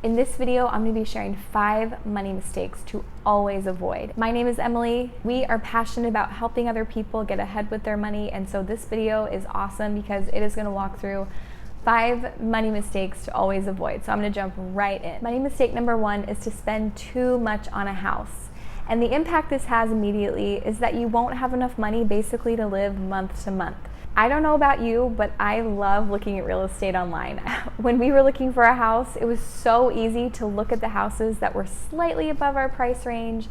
In this video, I'm going to be sharing 5 money mistakes to always avoid. My name is Emily. We are passionate about helping other people get ahead with their money, and so this video is awesome because it is going to walk through 5 money mistakes to always avoid. So I'm going to jump right in. Money mistake number 1 is to spend too much on a house. And the impact this has immediately is that you won't have enough money basically to live month to month. I don't know about you, but I love looking at real estate online. When we were looking for a house, it was so easy to look at the houses that were slightly above our price range,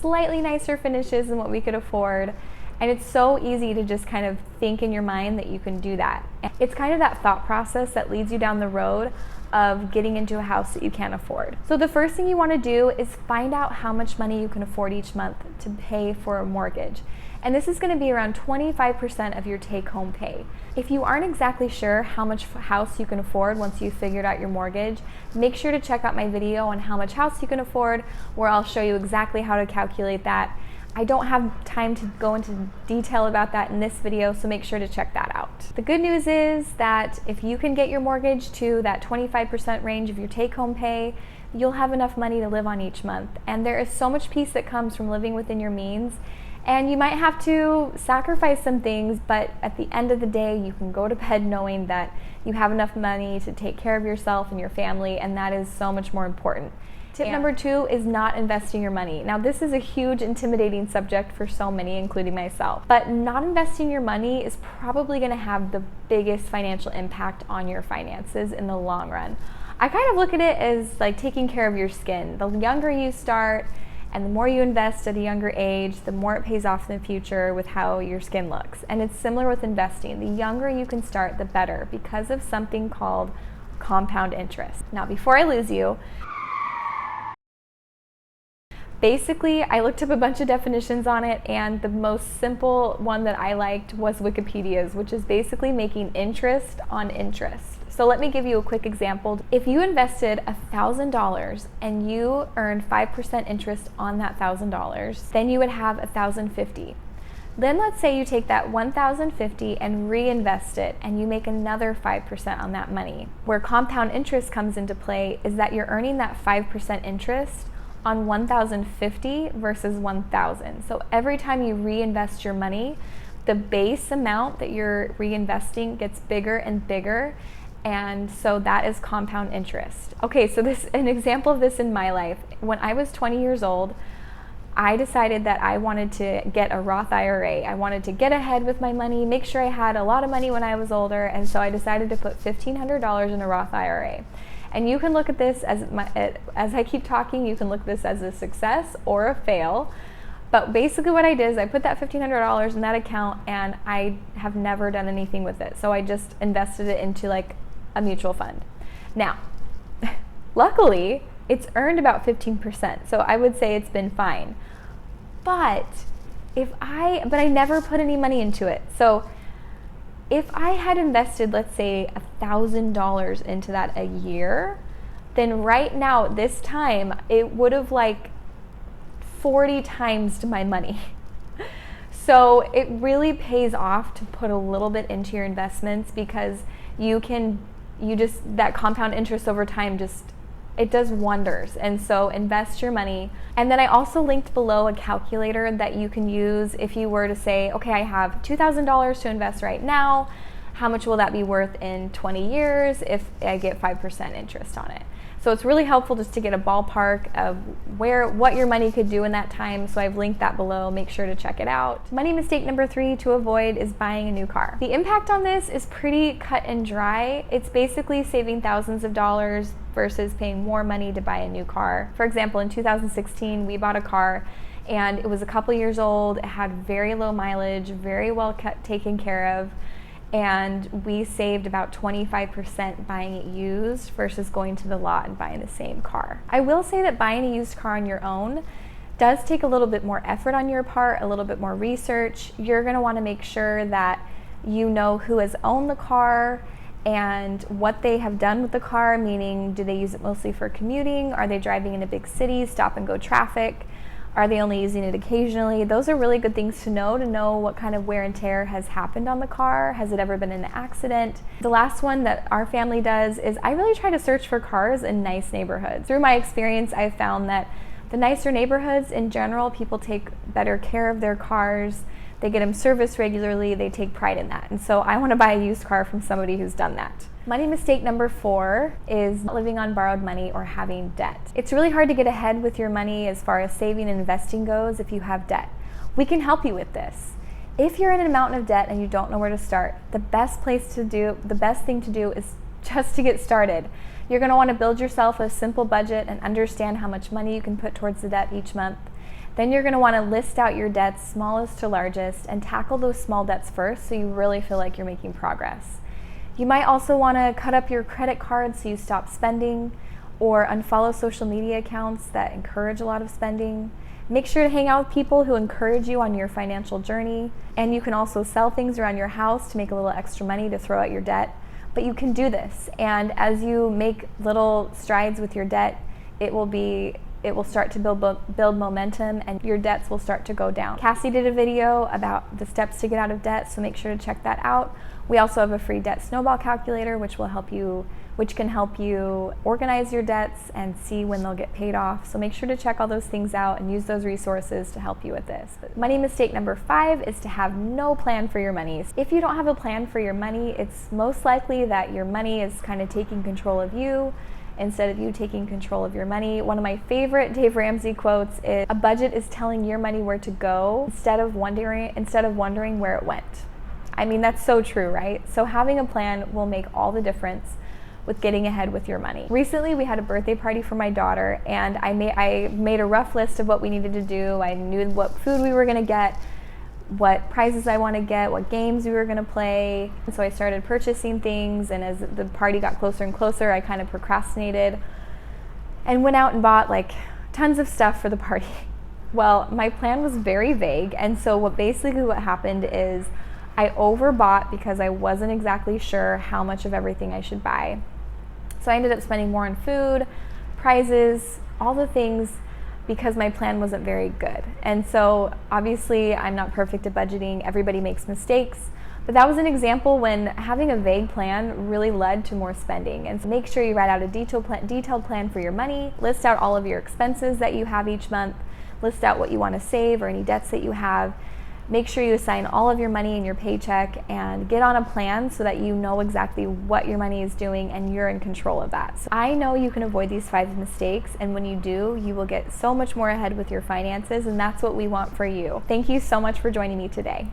slightly nicer finishes than what we could afford. And it's so easy to just kind of think in your mind that you can do that. It's kind of that thought process that leads you down the road of getting into a house that you can't afford. So the first thing you want to do is find out how much money you can afford each month to pay for a mortgage. And this is going to be around 25% of your take-home pay. If you aren't exactly sure how much house you can afford once you've figured out your mortgage, make sure to check out my video on how much house you can afford, where I'll show you exactly how to calculate that. I don't have time to go into detail about that in this video, so make sure to check that out. The good news is that if you can get your mortgage to that 25% range of your take-home pay, you'll have enough money to live on each month. And there is so much peace that comes from living within your means. And you might have to sacrifice some things, but at the end of the day, you can go to bed knowing that you have enough money to take care of yourself and your family, and that is so much more important. Tip number 2 is not investing your money. Now, this is a huge, intimidating subject for so many, including myself, but not investing your money is probably going to have the biggest financial impact on your finances in the long run. I kind of look at it as like taking care of your skin. The younger you start, and the more you invest at a younger age, the more it pays off in the future with how your skin looks. And it's similar with investing. The younger you can start, the better, because of something called compound interest. Now, before I lose you, basically, I looked up a bunch of definitions on it, and the most simple one that I liked was Wikipedia's, which is basically making interest on interest. So let me give you a quick example. If you invested $1,000 and you earned 5% interest on that $1,000, then you would have $1,050. Then let's say you take that $1,050 and reinvest it, and you make another 5% on that money. Where compound interest comes into play is that you're earning that 5% interest on $1,050 versus $1,000. So every time you reinvest your money, the base amount that you're reinvesting gets bigger and bigger. And so that is compound interest. Okay, so an example of this in my life. When I was 20 years old, I decided that I wanted to get a Roth IRA. I wanted to get ahead with my money, make sure I had a lot of money when I was older, and so I decided to put $1,500 in a Roth IRA. And you can look at this as I keep talking, you can look at this as a success or a fail. But basically what I did is I put that $1,500 in that account, and I have never done anything with it. So I just invested it into like a mutual fund. Now, luckily, it's earned about 15%, so I would say it's been fine. But I never put any money into it. So if I had invested, let's say, $1,000 into that a year, then right now at this time, it would have like 40 times my money. So it really pays off to put a little bit into your investments, because that compound interest over time it does wonders. And so invest your money. And then I also linked below a calculator that you can use if you were to say, okay, I have $2,000 to invest right now. How much will that be worth in 20 years if I get 5% interest on it? So it's really helpful just to get a ballpark of what your money could do in that time. So I've linked that below. Make sure to check it out. Money mistake number 3 to avoid is buying a new car. The impact on this is pretty cut and dry. It's basically saving thousands of dollars versus paying more money to buy a new car. For example, in 2016, we bought a car, and it was a couple years old. It had very low mileage, very well taken care of. And we saved about 25% buying it used versus going to the lot and buying the same car. I will say that buying a used car on your own does take a little bit more effort on your part, a little bit more research. You're gonna wanna make sure that you know who has owned the car and what they have done with the car, meaning do they use it mostly for commuting? Are they driving in a big city, stop and go traffic? Are they only using it occasionally? Those are really good things to know what kind of wear and tear has happened on the car. Has it ever been in an accident? The last one that our family does is I really try to search for cars in nice neighborhoods. Through my experience, I've found that the nicer neighborhoods in general, people take better care of their cars. They get them serviced regularly. They take pride in that. And so I want to buy a used car from somebody who's done that. Money mistake number 4 is living on borrowed money or having debt. It's really hard to get ahead with your money as far as saving and investing goes if you have debt. We can help you with this. If you're in a mountain of debt and you don't know where to start, the best thing to do is just to get started. You're going to want to build yourself a simple budget and understand how much money you can put towards the debt each month. Then you're going to want to list out your debts, smallest to largest, and tackle those small debts first so you really feel like you're making progress. You might also want to cut up your credit cards so you stop spending, or unfollow social media accounts that encourage a lot of spending. Make sure to hang out with people who encourage you on your financial journey, and you can also sell things around your house to make a little extra money to throw out your debt. But you can do this, and as you make little strides with your debt, it will start to build momentum, and your debts will start to go down. Cassie did a video about the steps to get out of debt, so make sure to check that out. We also have a free debt snowball calculator, which can help you organize your debts and see when they'll get paid off. So make sure to check all those things out and use those resources to help you with this. Money mistake number 5 is to have no plan for your money. If you don't have a plan for your money, it's most likely that your money is kind of taking control of you instead of you taking control of your money. One of my favorite Dave Ramsey quotes is, "A budget is telling your money where to go instead of wondering where it went." I mean, that's so true, right? So having a plan will make all the difference with getting ahead with your money. Recently, we had a birthday party for my daughter, and I made a rough list of what we needed to do. I knew what food we were gonna get, what prizes I want to get, what games we were going to play. And so I started purchasing things, and as the party got closer and closer, I kind of procrastinated and went out and bought like tons of stuff for the party. Well, my plan was very vague, and so what happened is I overbought because I wasn't exactly sure how much of everything I should buy. So I ended up spending more on food, prizes, all the things, because my plan wasn't very good. And so obviously I'm not perfect at budgeting. Everybody makes mistakes. But that was an example when having a vague plan really led to more spending. And so make sure you write out a detailed plan for your money, list out all of your expenses that you have each month, list out what you want to save or any debts that you have. Make sure you assign all of your money in your paycheck and get on a plan so that you know exactly what your money is doing and you're in control of that. So I know you can avoid these 5 mistakes, and when you do, you will get so much more ahead with your finances, and that's what we want for you. Thank you so much for joining me today.